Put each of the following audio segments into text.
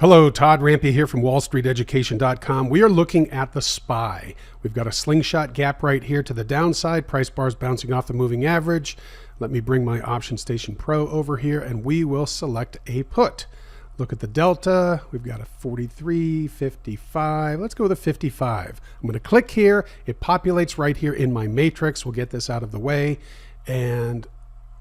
Hello, Todd Rampe here from WallStreetEducation.com. We are looking at the SPY. We've got a slingshot gap right here to the downside. Price bars bouncing off the moving average. Let me bring my Option Station Pro over here and we will select a put. Look at the delta. We've got a 43, 55. Let's go with a 55. I'm going to click here. It populates right here in my matrix. We'll get this out of the way. And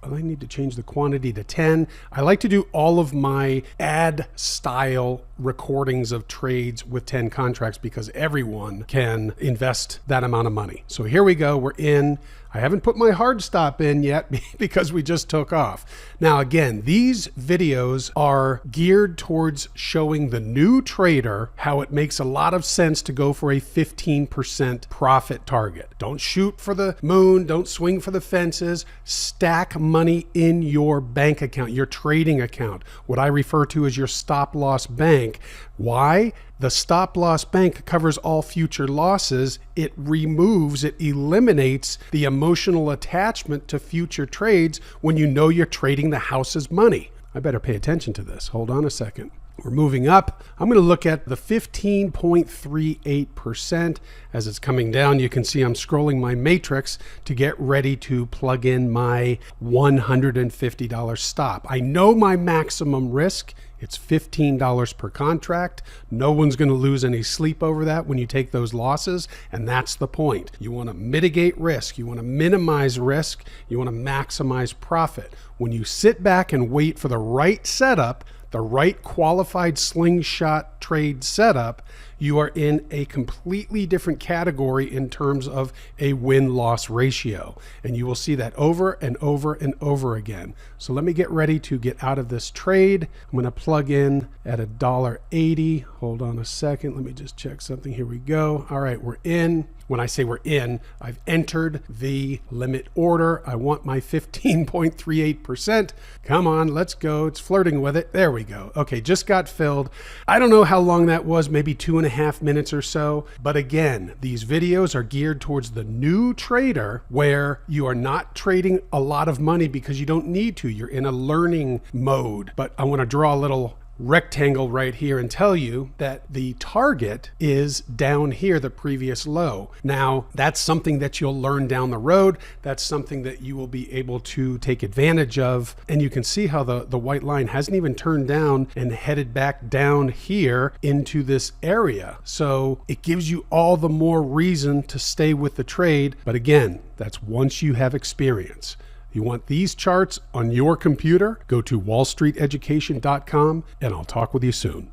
I need to change the quantity to 10. I like to do all of my ad style recordings of trades with 10 contracts because everyone can invest that amount of money. So here we go. We're in. I haven't put my hard stop in yet because we just took off. Now, again, these videos are geared towards showing the new trader how it makes a lot of sense to go for a 15% profit target. Don't shoot for the moon. Don't swing for the fences. Stack money in your bank account, your trading account, what I refer to as your stop loss bank. Why? The stop loss bank covers all future losses. It eliminates the emotional attachment to future trades when you know you're trading the house's money. I better pay attention to this. Hold on a second. We're moving up. I'm going to look at the 15.38% as it's coming down. You can see I'm scrolling my matrix to get ready to plug in my $150 stop. I know my maximum risk. It's $15 per contract. No one's going to lose any sleep over that when you take those losses, and that's the point. You want to mitigate risk. You want to minimize risk. You want to maximize profit. When you sit back and wait for the right setup, the right qualified slingshot trade setup, you are in a completely different category in terms of a win-loss ratio. And you will see that over and over and over again. So let me get ready to get out of this trade. I'm going to plug in at $1.80. Hold on a second. Let me just check something. Here we go. All right, we're in. When I say we're in, I've entered the limit order. I want my 15.38%. Come on, let's go. It's flirting with it. There we go. Okay, just got filled. I don't know how long that was, maybe 2.5 minutes or so. But again, these videos are geared towards the new trader where you are not trading a lot of money because you don't need to. You're in a learning mode. But I want to draw a little rectangle right here and tell you that the target is down here, the previous low. Now, that's something that you'll learn down the road. That's something that you will be able to take advantage of. And you can see how the white line hasn't even turned down and headed back down here into this area. So it gives you all the more reason to stay with the trade. But again, that's once you have experience. You want these charts on your computer? Go to WallStreetEducation.com and I'll talk with you soon.